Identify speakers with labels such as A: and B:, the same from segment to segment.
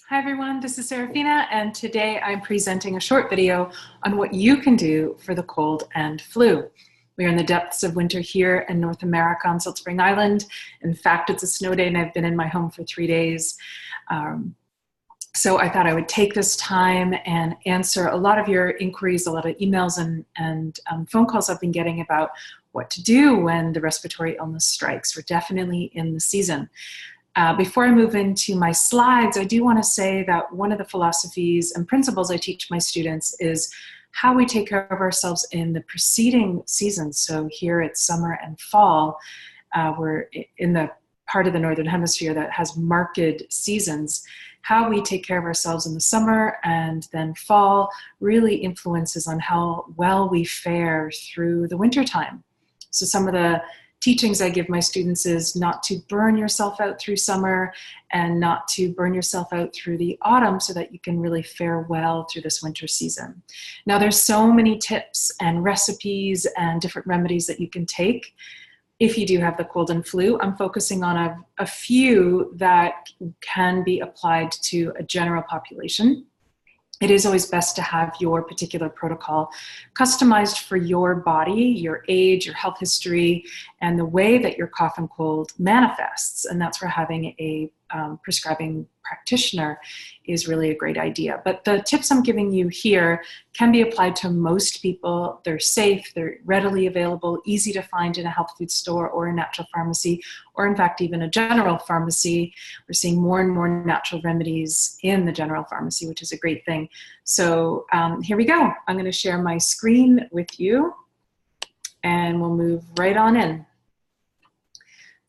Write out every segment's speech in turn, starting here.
A: Hi everyone, this is Serafina, and today I'm presenting a short video on what you can do for the cold and flu. We are in the depths of winter here in North America on Salt Spring Island. In fact, it's a snow day and I've been in my home for 3 days. So I thought I would take this time and answer a lot of your inquiries, a lot of emails and phone calls I've been getting about what to do when the respiratory illness strikes. We're definitely in the season. Before I move into my slides, I do want to say that one of the philosophies and principles I teach my students is how we take care of ourselves in the preceding seasons. So here it's summer and fall. We're in the part of the Northern Hemisphere that has marked seasons. How we take care of ourselves in the summer and then fall really influences on how well we fare through the winter time. So some of the teachings I give my students is not to burn yourself out through summer and not to burn yourself out through the autumn so that you can really fare well through this winter season. Now there's so many tips and recipes and different remedies that you can take if you do have the cold and flu. I'm focusing on a few that can be applied to a general population. It is always best to have your particular protocol customized for your body, your age, your health history, and the way that your cough and cold manifests. And that's where having a prescribing practitioner is really a great idea. But the tips I'm giving you here can be applied to most people. They're safe, they're readily available, easy to find in a health food store or a natural pharmacy, or in fact even a general pharmacy. We're seeing more and more natural remedies in the general pharmacy, which is a great thing. So here we go. I'm going to share my screen with you and we'll move right on in.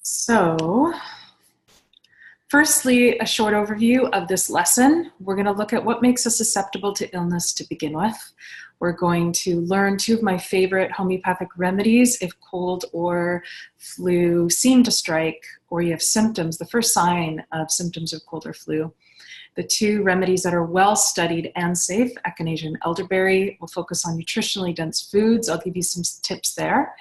A: So firstly, a short overview of this lesson. We're going to look at what makes us susceptible to illness to begin with. We're going to learn two of my favorite homeopathic remedies if cold or flu seem to strike or you have symptoms, the first sign of symptoms of cold or flu. The two remedies that are well studied and safe, Echinacea and Elderberry. We'll focus on nutritionally dense foods. I'll give you some tips there.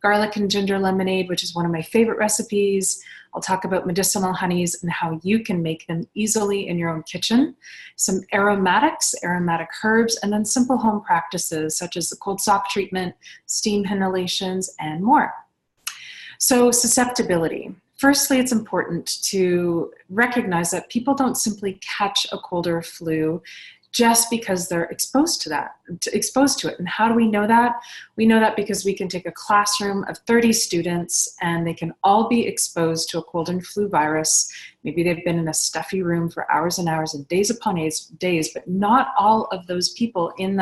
A: Garlic and ginger lemonade, which is one of my favorite recipes. I'll talk about medicinal honeys and how you can make them easily in your own kitchen. Some aromatics, aromatic herbs, and then simple home practices such as the cold sock treatment, steam inhalations, and more. So susceptibility. Firstly, it's important to recognize that people don't simply catch a cold or a flu just because they're exposed to it. And how do we know that? We know that because we can take a classroom of 30 students and they can all be exposed to a cold and flu virus. Maybe they've been in a stuffy room for hours and hours and days upon days, but not all of those people in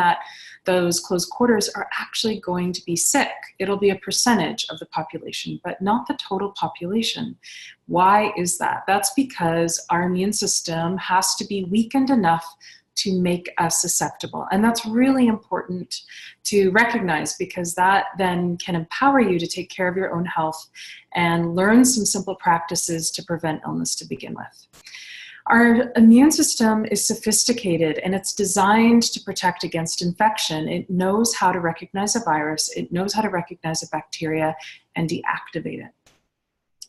A: those close quarters are actually going to be sick. It'll be a percentage of the population, but not the total population. Why is that? That's because our immune system has to be weakened enough to make us susceptible. And that's really important to recognize because that then can empower you to take care of your own health and learn some simple practices to prevent illness to begin with. Our immune system is sophisticated and it's designed to protect against infection. It knows how to recognize a virus, it knows how to recognize a bacteria and deactivate it.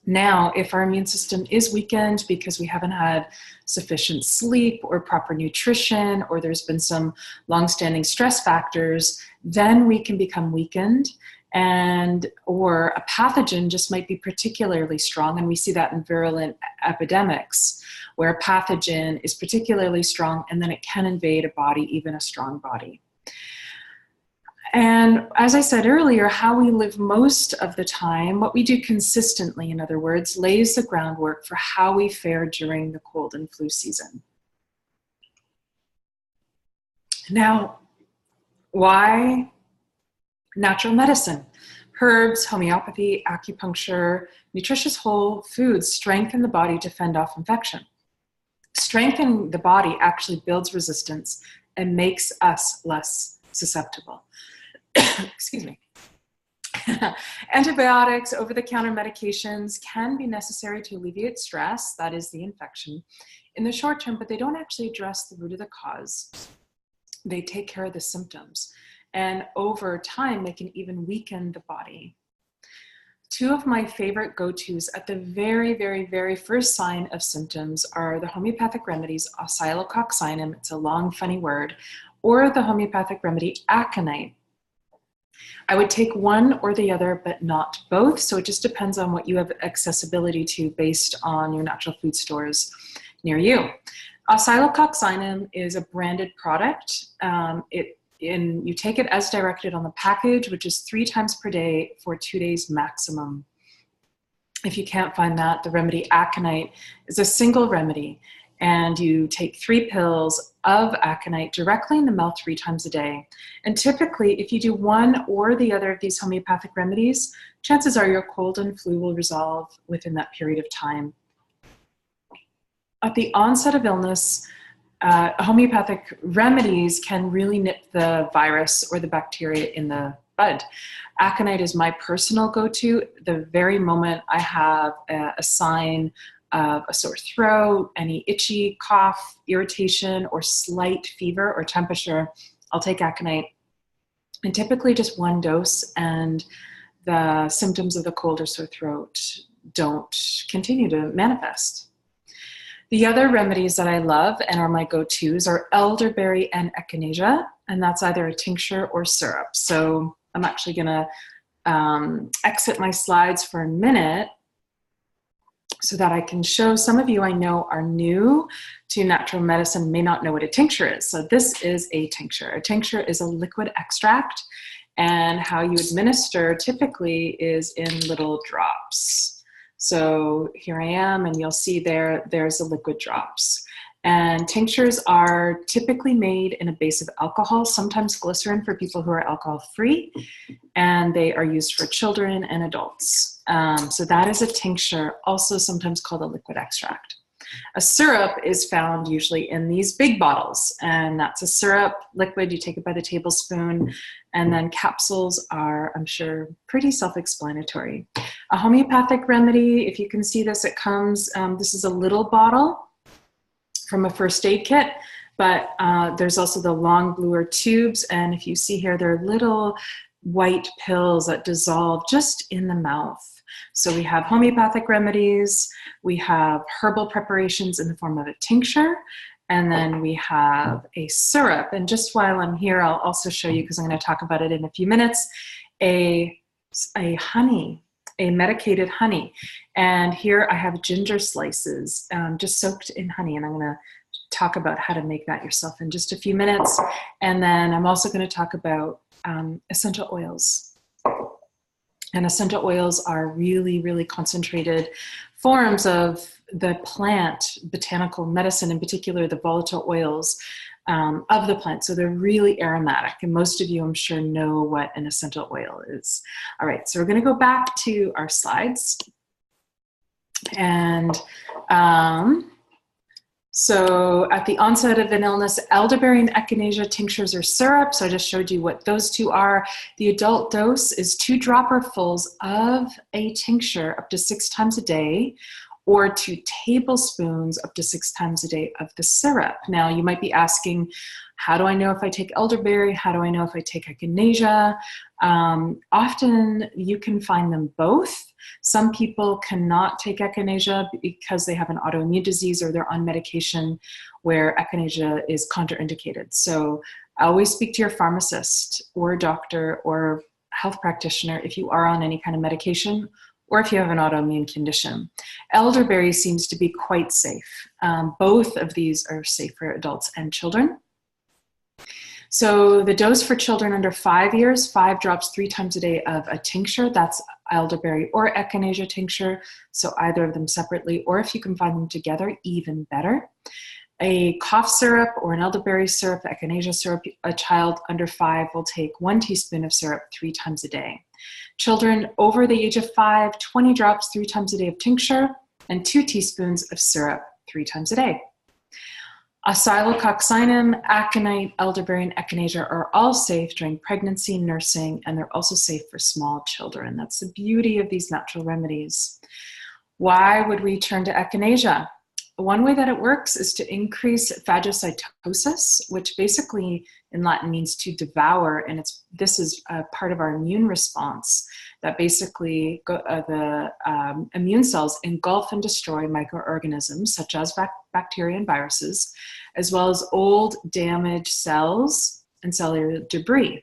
A: Now, if our immune system is weakened because we haven't had sufficient sleep or proper nutrition, or there's been some long-standing stress factors, then we can become weakened or a pathogen just might be particularly strong. And we see that in virulent epidemics where a pathogen is particularly strong and then it can invade a body, even a strong body. And as I said earlier, how we live most of the time, what we do consistently, in other words, lays the groundwork for how we fare during the cold and flu season. Now, why natural medicine? Herbs, homeopathy, acupuncture, nutritious whole foods strengthen the body to fend off infection. Strengthening the body actually builds resistance and makes us less susceptible. Excuse me. Antibiotics, over-the-counter medications can be necessary to alleviate stress, that is the infection, in the short term, but they don't actually address the root of the cause. They take care of the symptoms, and over time, they can even weaken the body. Two of my favorite go-tos at the very, very, very first sign of symptoms are the homeopathic remedies oscillococcinum, it's a long, funny word, or the homeopathic remedy aconite. I would take one or the other, but not both. So it just depends on what you have accessibility to based on your natural food stores near you. Oscillococcinum is a branded product. You take it as directed on the package, which is 3 times per day for 2 days maximum. If you can't find that, the remedy aconite is a single remedy, and you take 3 pills of aconite directly in the mouth 3 times a day. And typically, if you do one or the other of these homeopathic remedies, chances are your cold and flu will resolve within that period of time. At the onset of illness, homeopathic remedies can really nip the virus or the bacteria in the bud. Aconite is my personal go-to. The very moment I have a sign of a sore throat, any itchy cough, irritation, or slight fever or temperature, I'll take aconite. And typically just 1 dose, and the symptoms of the cold or sore throat don't continue to manifest. The other remedies that I love and are my go-tos are elderberry and echinacea, and that's either a tincture or syrup. So I'm actually gonna exit my slides for a minute so that I can show some of you I know are new to natural medicine, may not know what a tincture is. So this is a tincture. A tincture is a liquid extract, and how you administer typically is in little drops. So here I am, and you'll see there's the liquid drops. And tinctures are typically made in a base of alcohol, sometimes glycerin for people who are alcohol-free, and they are used for children and adults. So that is a tincture, also sometimes called a liquid extract. A syrup is found usually in these big bottles, and that's a syrup liquid. You take it by the tablespoon, and then capsules are, I'm sure, pretty self-explanatory. A homeopathic remedy, if you can see this, it comes, this is a little bottle from a first aid kit, but there's also the long bluer tubes, and if you see here, they're little white pills that dissolve just in the mouth. So we have homeopathic remedies, we have herbal preparations in the form of a tincture, and then we have a syrup. And just while I'm here, I'll also show you, because I'm going to talk about it in a few minutes, a honey, a medicated honey. And here I have ginger slices just soaked in honey, and I'm going to talk about how to make that yourself in just a few minutes. And then I'm also going to talk about essential oils. And essential oils are really, really concentrated forms of the plant, botanical medicine, in particular the volatile oils of the plant. So they're really aromatic. And most of you, I'm sure, know what an essential oil is. All right, so we're going to go back to our slides. And so at the onset of an illness, elderberry and echinacea tinctures or syrup. So I just showed you what those two are. The adult dose is 2 dropperfuls of a tincture up to 6 times a day, or 2 tablespoons up to 6 times a day of the syrup. Now you might be asking, how do I know if I take elderberry? How do I know if I take echinacea? Often you can find them both. Some people cannot take echinacea because they have an autoimmune disease or they're on medication where echinacea is contraindicated. So always speak to your pharmacist or doctor or health practitioner if you are on any kind of medication, or if you have an autoimmune condition. Elderberry seems to be quite safe. Both of these are safe for adults and children. So the dose for children under 5 years, 5 drops 3 times a day of a tincture. That's elderberry or echinacea tincture. So either of them separately, or if you can find them together, even better. A cough syrup or an elderberry syrup, echinacea syrup, a child under 5 will take 1 teaspoon of syrup 3 times a day. Children over the age of 5, 20 drops 3 times a day of tincture, and 2 teaspoons of syrup 3 times a day. Oscillococcinum, aconite, elderberry, and echinacea are all safe during pregnancy, nursing, and they're also safe for small children. That's the beauty of these natural remedies. Why would we turn to echinacea? One way that it works is to increase phagocytosis, which basically in Latin means to devour, and this is a part of our immune response that basically the immune cells engulf and destroy microorganisms such as bacteria and viruses, as well as old damaged cells and cellular debris.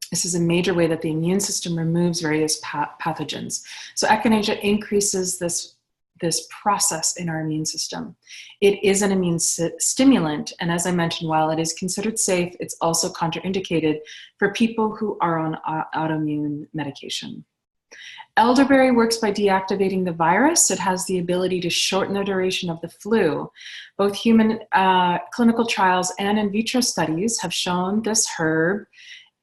A: This is a major way that the immune system removes various pathogens. So Echinacea increases this process in our immune system. It is an immune stimulant, and as I mentioned, while it is considered safe, it's also contraindicated for people who are on autoimmune medication. Elderberry works by deactivating the virus. It has the ability to shorten the duration of the flu. Both human clinical trials and in vitro studies have shown this herb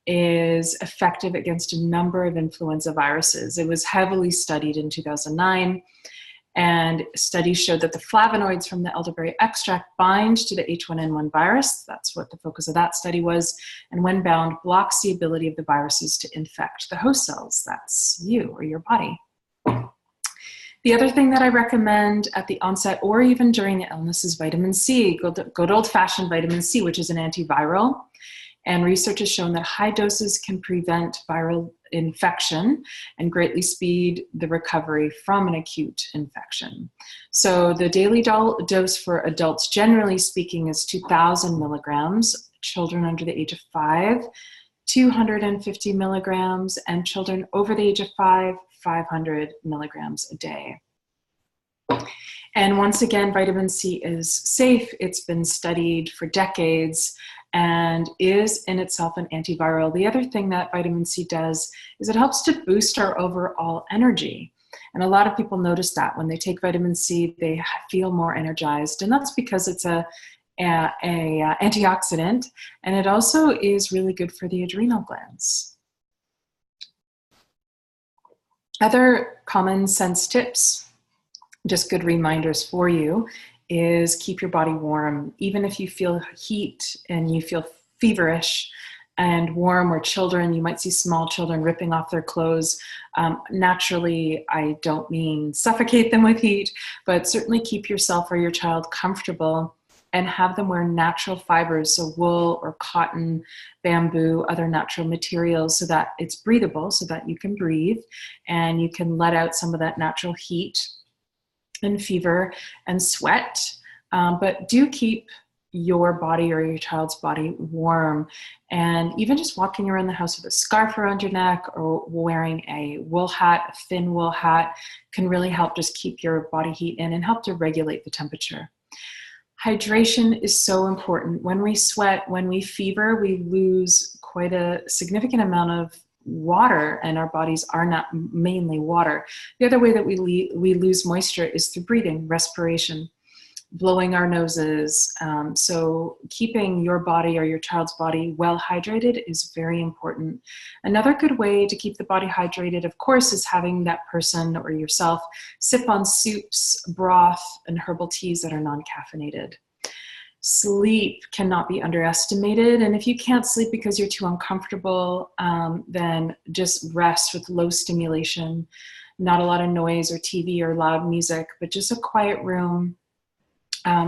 A: is effective against a number of influenza viruses. It was heavily studied in 2009, and studies showed that the flavonoids from the elderberry extract bind to the H1N1 virus. That's what the focus of that study was. And when bound, blocks the ability of the viruses to infect the host cells. That's you or your body. The other thing that I recommend at the onset or even during the illness is vitamin C, good old-fashioned vitamin C, which is an antiviral. And research has shown that high doses can prevent viral infection and greatly speed the recovery from an acute infection. So the daily dose for adults, generally speaking, is 2,000 milligrams. Children under the age of 5, 250 milligrams, and children over the age of 5, 500 milligrams a day. And once again, vitamin C is safe. It's been studied for decades and is in itself an antiviral. The other thing that vitamin C does is it helps to boost our overall energy. And a lot of people notice that when they take vitamin C, they feel more energized. And that's because it's a antioxidant, and it also is really good for the adrenal glands. Other common sense tips, just good reminders for you, is keep your body warm. Even if you feel heat and you feel feverish and warm, or children, you might see small children ripping off their clothes. Naturally, I don't mean suffocate them with heat, but certainly keep yourself or your child comfortable and have them wear natural fibers, so wool or cotton, bamboo, other natural materials, so that it's breathable, so that you can breathe and you can let out some of that natural heat and fever and sweat, but do keep your body or your child's body warm. And even just walking around the house with a scarf around your neck or wearing a wool hat, a thin wool hat, can really help just keep your body heat in and help to regulate the temperature. Hydration is so important. When we sweat, when we fever, we lose quite a significant amount of water, and our bodies are not mainly water. The other way that we lose moisture is through breathing, respiration, blowing our noses. So keeping your body or your child's body well hydrated is very important. Another good way to keep the body hydrated, of course, is having that person or yourself sip on soups, broth, and herbal teas that are non-caffeinated. Sleep cannot be underestimated, and if you can't sleep because you're too uncomfortable, then just rest with low stimulation, not a lot of noise or TV or loud music, but just a quiet room,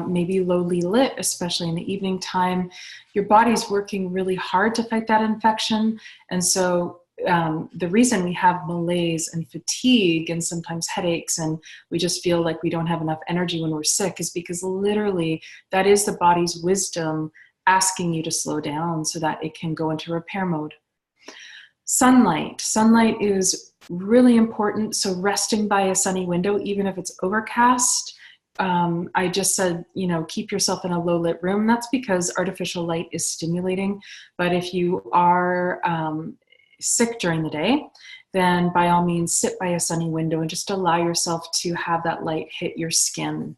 A: maybe lowly lit, especially in the evening time. Your body's working really hard to fight that infection, and so the reason we have malaise and fatigue and sometimes headaches and we just feel like we don't have enough energy when we're sick is because literally that is the body's wisdom asking you to slow down so that it can go into repair mode. Sunlight is really important. So resting by a sunny window, even if it's overcast. I just said, keep yourself in a low lit room. That's because artificial light is stimulating. But if you are sick during the day, then by all means sit by a sunny window and just allow yourself to have that light hit your skin.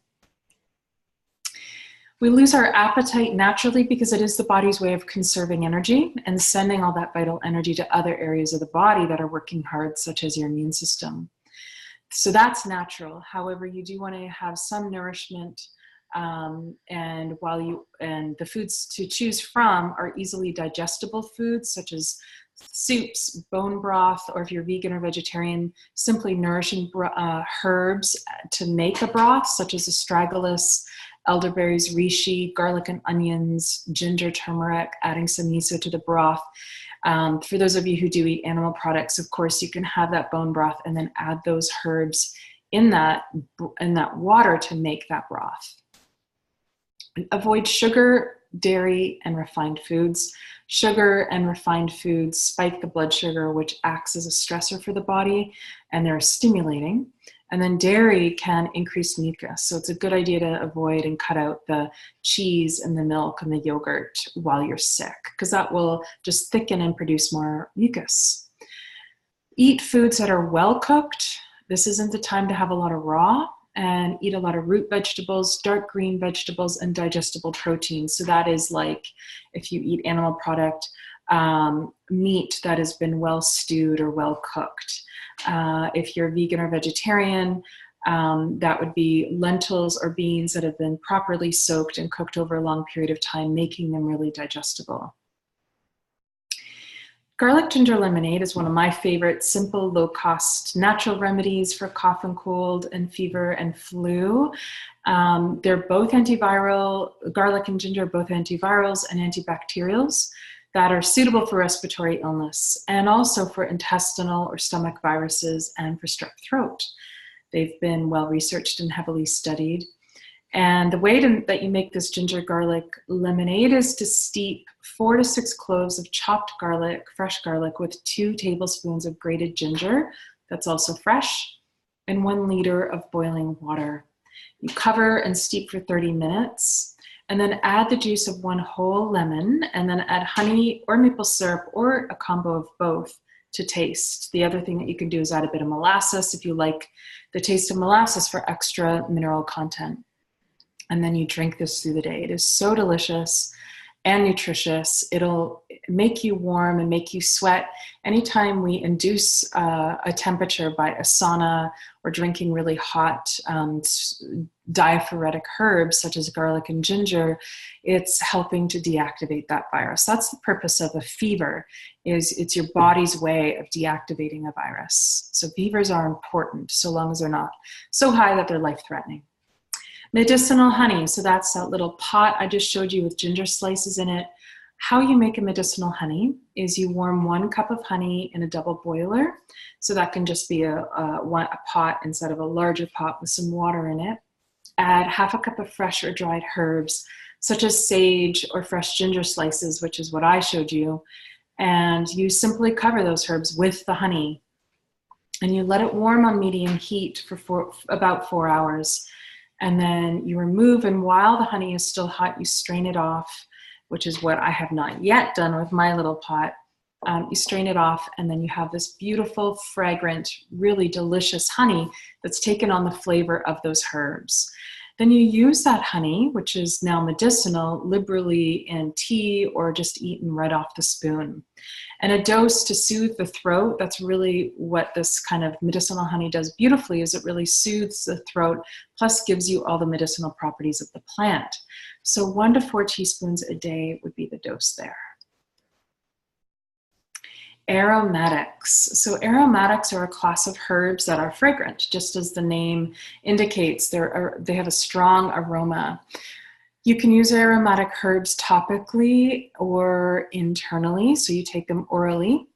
A: We lose our appetite naturally because it is the body's way of conserving energy and sending all that vital energy to other areas of the body that are working hard, such as your immune system. So that's natural. However, you do want to have some nourishment, and the foods to choose from are easily digestible foods such as soups, bone broth, or if you're vegan or vegetarian, simply nourishing herbs to make a broth, such as astragalus, elderberries, reishi, garlic and onions, ginger, turmeric, adding some miso to the broth. For those of you who do eat animal products, of course, you can have that bone broth and then add those herbs in that water to make that broth. Avoid sugar, dairy, and refined foods. Sugar and refined foods spike the blood sugar, which acts as a stressor for the body, and they're stimulating. And then dairy can increase mucus. So it's a good idea to avoid and cut out the cheese and the milk and the yogurt while you're sick, because that will just thicken and produce more mucus. Eat foods that are well cooked. This isn't the time to have a lot of raw, and eat a lot of root vegetables, dark green vegetables, and digestible proteins. So that is like if you eat animal product, meat that has been well stewed or well cooked. If you're vegan or vegetarian, that would be lentils or beans that have been properly soaked and cooked over a long period of time, making them really digestible. Garlic ginger lemonade is one of my favorite simple, low-cost natural remedies for cough and cold and fever and flu. They're both antiviral. Garlic and ginger are both antivirals and antibacterials that are suitable for respiratory illness and also for intestinal or stomach viruses and for strep throat. They've been well researched and heavily studied. And the way that you make this ginger garlic lemonade is to steep 4 to 6 cloves of chopped garlic, fresh garlic, with 2 tablespoons of grated ginger, that's also fresh, and 1 liter of boiling water. You cover and steep for 30 minutes, and then add the juice of 1 whole lemon, and then add honey or maple syrup or a combo of both to taste. The other thing that you can do is add a bit of molasses if you like the taste of molasses for extra mineral content. And then you drink this through the day. It is so delicious and nutritious. It'll make you warm and make you sweat. Anytime we induce a temperature by a sauna or drinking really hot diaphoretic herbs such as garlic and ginger, it's helping to deactivate that virus. That's the purpose of a fever, is it's your body's way of deactivating a virus. So fevers are important so long as they're not so high that they're life-threatening. Medicinal honey, so that's that little pot I just showed you with ginger slices in it. How you make a medicinal honey is you warm 1 cup of honey in a double boiler. So that can just be a pot instead of a larger pot with some water in it. Add half a cup of fresh or dried herbs, such as sage or fresh ginger slices, which is what I showed you. And you simply cover those herbs with the honey. And you let it warm on medium heat for about 4 hours. And then you remove, and while the honey is still hot, you strain it off, which is what I have not yet done with my little pot. You strain it off, and then you have this beautiful, fragrant, really delicious honey that's taken on the flavor of those herbs. Then you use that honey, which is now medicinal, liberally in tea or just eaten right off the spoon. And a dose to soothe the throat, that's really what this kind of medicinal honey does beautifully, is it really soothes the throat, plus gives you all the medicinal properties of the plant. So 1 to 4 teaspoons a day would be the dose there. Aromatics. So aromatics are a class of herbs that are fragrant, just as the name indicates. They have a strong aroma. You can use aromatic herbs topically or internally, so you take them orally.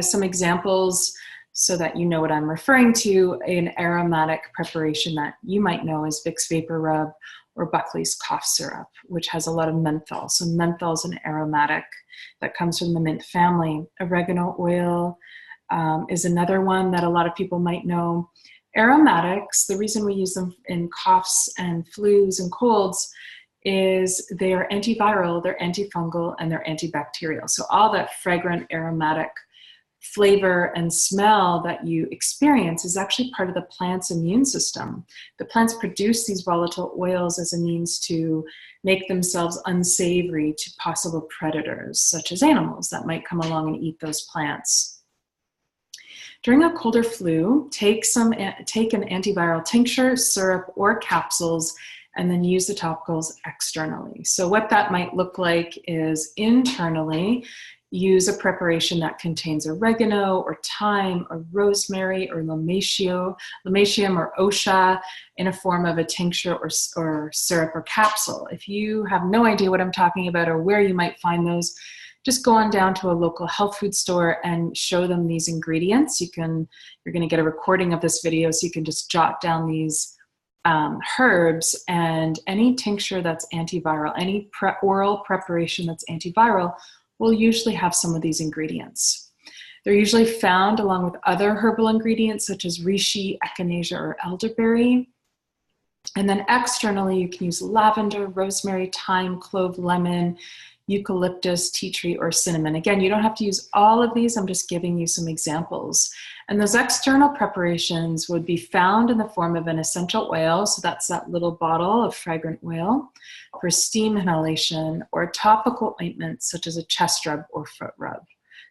A: Some examples so that you know what I'm referring to, an aromatic preparation that you might know is Vicks Vapor Rub or Buckley's cough syrup, which has a lot of menthol. So menthol is an aromatic that comes from the mint family. Oregano oil is another one that a lot of people might know. Aromatics, the reason we use them in coughs and flus and colds is they are antiviral, they're antifungal, and they're antibacterial. So all that fragrant aromatic flavor and smell that you experience is actually part of the plant's immune system. The plants produce these volatile oils as a means to make themselves unsavory to possible predators, such as animals that might come along and eat those plants. During a cold or flu, take an antiviral tincture, syrup, or capsules, and then use the topicals externally. So what that might look like is internally, use a preparation that contains oregano or thyme or rosemary or lomatium or osha in a form of a tincture or syrup or capsule. If you have no idea what I'm talking about or where you might find those, just go on down to a local health food store and show them these ingredients. You're going to get a recording of this video, so you can just jot down these herbs, and any tincture that's antiviral, any oral preparation that's antiviral will usually have some of these ingredients. They're usually found along with other herbal ingredients such as reishi, echinacea, or elderberry. And then externally, you can use lavender, rosemary, thyme, clove, lemon, eucalyptus, tea tree, or cinnamon. Again, you don't have to use all of these. I'm just giving you some examples. And those external preparations would be found in the form of an essential oil. So that's that little bottle of fragrant oil for steam inhalation, or topical ointments such as a chest rub or foot rub.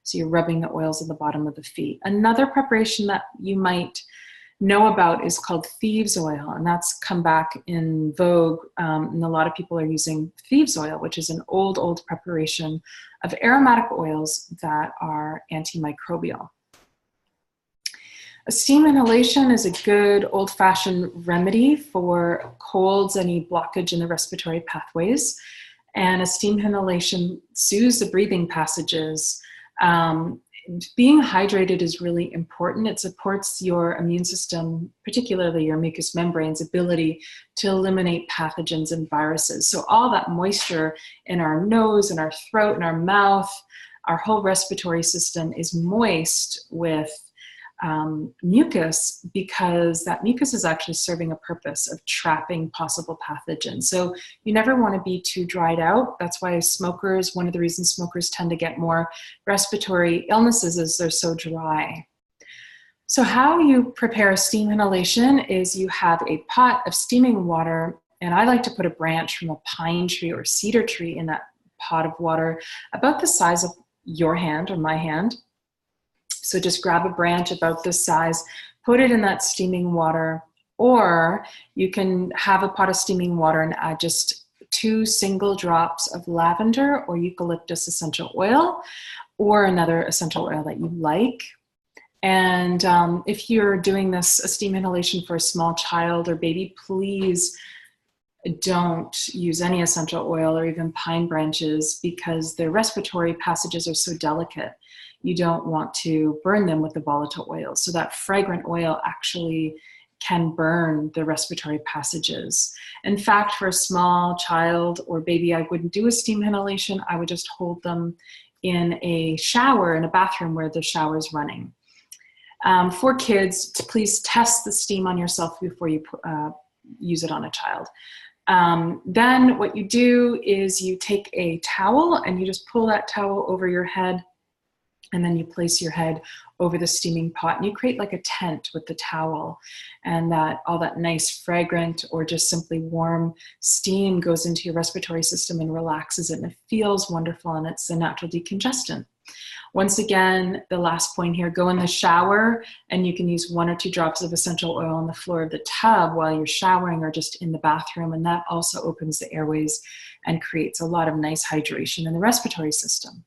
A: So you're rubbing the oils at the bottom of the feet. Another preparation that you might know about is called thieves oil, and that's come back in vogue, and a lot of people are using thieves oil, which is an old preparation of aromatic oils that are antimicrobial. A steam inhalation is a good old-fashioned remedy for colds, any blockage in the respiratory pathways, and a steam inhalation soothes the breathing passages. Being hydrated is really important. It supports your immune system, particularly your mucous membrane's ability to eliminate pathogens and viruses. So all that moisture in our nose and our throat and our mouth, our whole respiratory system is moist with mucus, because that mucus is actually serving a purpose of trapping possible pathogens. So you never want to be too dried out. That's why smokers, one of the reasons smokers tend to get more respiratory illnesses is they're so dry. So how you prepare steam inhalation is you have a pot of steaming water, and I like to put a branch from a pine tree or cedar tree in that pot of water, about the size of your hand or my hand. So just grab a branch about this size, put it in that steaming water, or you can have a pot of steaming water and add just 2 single drops of lavender or eucalyptus essential oil, or another essential oil that you like. And if you're doing this, a steam inhalation for a small child or baby, please don't use any essential oil or even pine branches, because their respiratory passages are so delicate. You don't want to burn them with the volatile oils. So that fragrant oil actually can burn the respiratory passages. In fact, for a small child or baby, I wouldn't do a steam inhalation. I would just hold them in a shower, in a bathroom where the shower is running. For kids, please test the steam on yourself before you use it on a child. Then what you do is you take a towel and you just pull that towel over your head, and then you place your head over the steaming pot, and you create like a tent with the towel, and that all that nice fragrant or just simply warm steam goes into your respiratory system and relaxes it, and it feels wonderful, and it's a natural decongestant. Once again, the last point here, go in the shower, and you can use 1 or 2 drops of essential oil on the floor of the tub while you're showering, or just in the bathroom, and that also opens the airways and creates a lot of nice hydration in the respiratory system.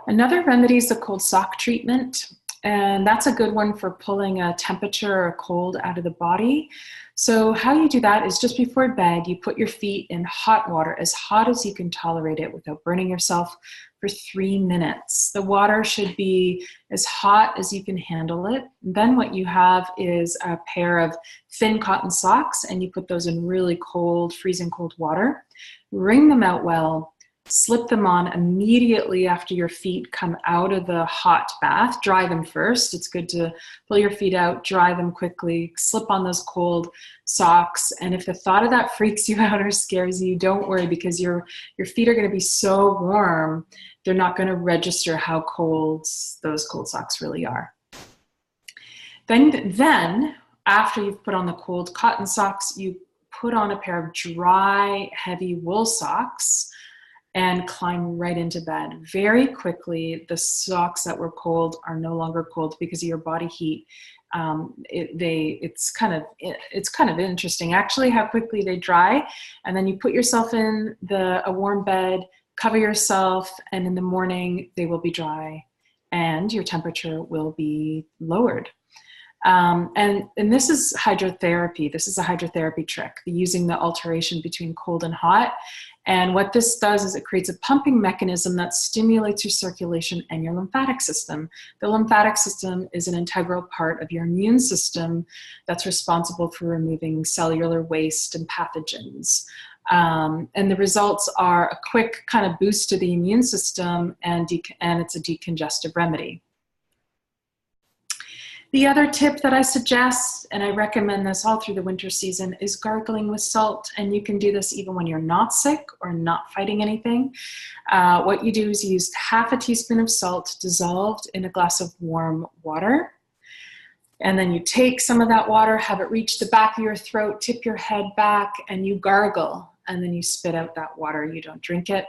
A: Another remedy is the cold sock treatment, and that's a good one for pulling a temperature or a cold out of the body. So how you do that is just before bed, you put your feet in hot water, as hot as you can tolerate it without burning yourself, for 3 minutes. The water should be as hot as you can handle it. Then what you have is a pair of thin cotton socks, and you put those in really cold, freezing cold water. Wring them out well. Slip them on immediately after your feet come out of the hot bath. Dry them first. It's good to pull your feet out, dry them quickly, slip on those cold socks. And if the thought of that freaks you out or scares you, don't worry, because your feet are going to be so warm, they're not going to register how cold those cold socks really are. Then after you've put on the cold cotton socks, you put on a pair of dry, heavy wool socks and climb right into bed. Very quickly, the socks that were cold are no longer cold because of your body heat. It's kind of interesting actually how quickly they dry. And then you put yourself in a warm bed, cover yourself, and in the morning they will be dry and your temperature will be lowered. And this is hydrotherapy. This is a hydrotherapy trick, using the alteration between cold and hot. And what this does is it creates a pumping mechanism that stimulates your circulation and your lymphatic system. The lymphatic system is an integral part of your immune system that's responsible for removing cellular waste and pathogens. And the results are a quick kind of boost to the immune system, and it's a decongestive remedy. The other tip that I suggest, and I recommend this all through the winter season, is gargling with salt. And you can do this even when you're not sick or not fighting anything. What you do is you use half a teaspoon of salt dissolved in a glass of warm water. And then you take some of that water, have it reach the back of your throat, tip your head back, and you gargle. And then you spit out that water. You don't drink it.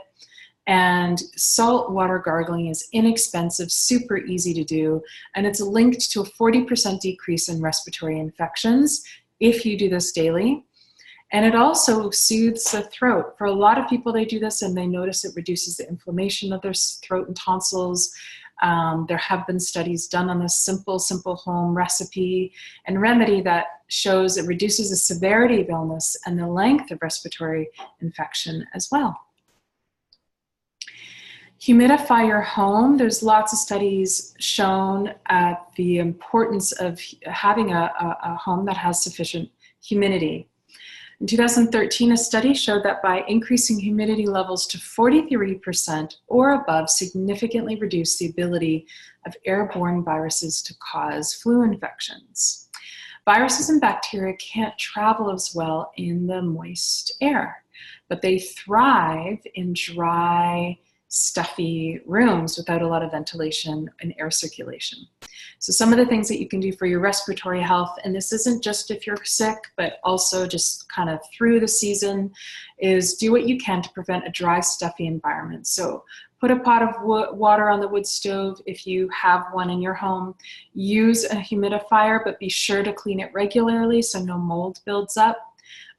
A: And salt water gargling is inexpensive, super easy to do, and it's linked to a 40% decrease in respiratory infections if you do this daily. And it also soothes the throat. For a lot of people, they do this and they notice it reduces the inflammation of their throat and tonsils. There have been studies done on this simple home recipe and remedy that shows it reduces the severity of illness and the length of respiratory infection as well. Humidify your home. There's lots of studies shown the importance of having a home that has sufficient humidity. In 2013, a study showed that by increasing humidity levels to 43% or above, significantly reduced the ability of airborne viruses to cause flu infections. Viruses and bacteria can't travel as well in the moist air, but they thrive in dry, stuffy rooms without a lot of ventilation and air circulation. So some of the things that you can do for your respiratory health, and this isn't just if you're sick, but also just kind of through the season, is do what you can to prevent a dry, stuffy environment. So put a pot of water on the wood stove if you have one in your home. Use a humidifier, but be sure to clean it regularly so no mold builds up.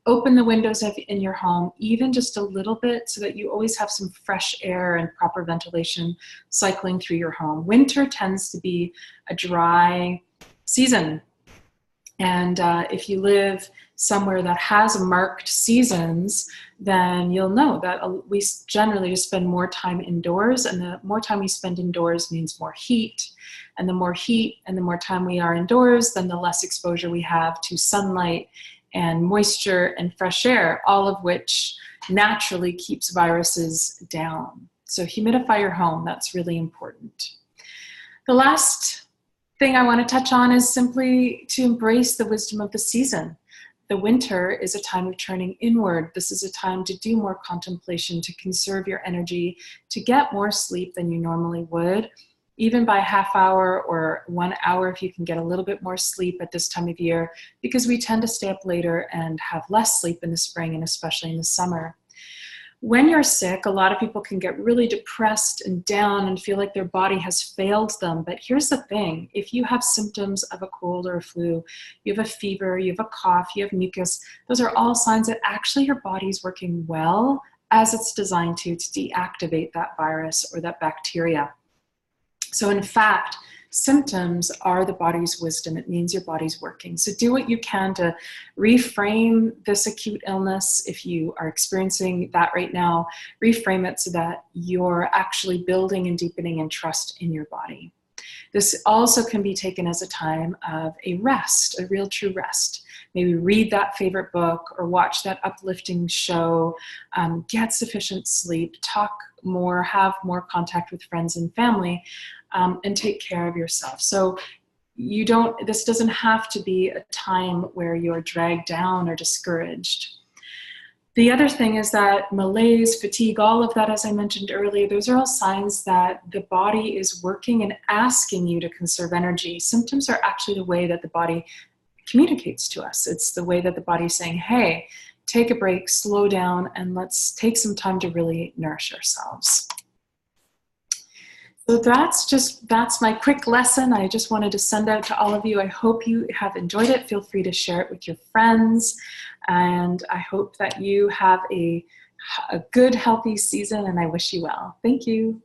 A: Open the windows in your home, even just a little bit, so that you always have some fresh air and proper ventilation cycling through your home. Winter tends to be a dry season. And if you live somewhere that has marked seasons, then you'll know that we generally just spend more time indoors, and the more time we spend indoors means more heat. And the more heat and the more time we are indoors, then the less exposure we have to sunlight and moisture and fresh air, all of which naturally keeps viruses down. So humidify your home, that's really important. The last thing I want to touch on is simply to embrace the wisdom of the season. The winter is a time of turning inward. This is a time to do more contemplation, to conserve your energy, to get more sleep than you normally would, even by a half hour or 1 hour if you can get a little bit more sleep at this time of year, because we tend to stay up later and have less sleep in the spring and especially in the summer. When you're sick, a lot of people can get really depressed and down and feel like their body has failed them. But here's the thing, if you have symptoms of a cold or a flu, you have a fever, you have a cough, you have mucus, those are all signs that actually your body's working well as it's designed to deactivate that virus or that bacteria. So in fact, symptoms are the body's wisdom. It means your body's working. So do what you can to reframe this acute illness. If you are experiencing that right now, reframe it so that you're actually building and deepening in trust in your body. This also can be taken as a time of a rest, a real true rest. Maybe read that favorite book or watch that uplifting show, get sufficient sleep, talk more, have more contact with friends and family, and take care of yourself. So this doesn't have to be a time where you're dragged down or discouraged. The other thing is that malaise, fatigue, all of that, as I mentioned earlier, those are all signs that the body is working and asking you to conserve energy. Symptoms are actually the way that the body communicates to us. It's the way that the body's saying, hey, take a break, slow down, and let's take some time to really nourish ourselves. So that's my quick lesson. I just wanted to send out to all of you. I hope you have enjoyed it. Feel free to share it with your friends. And I hope that you have a a good, healthy season, and I wish you well. Thank you.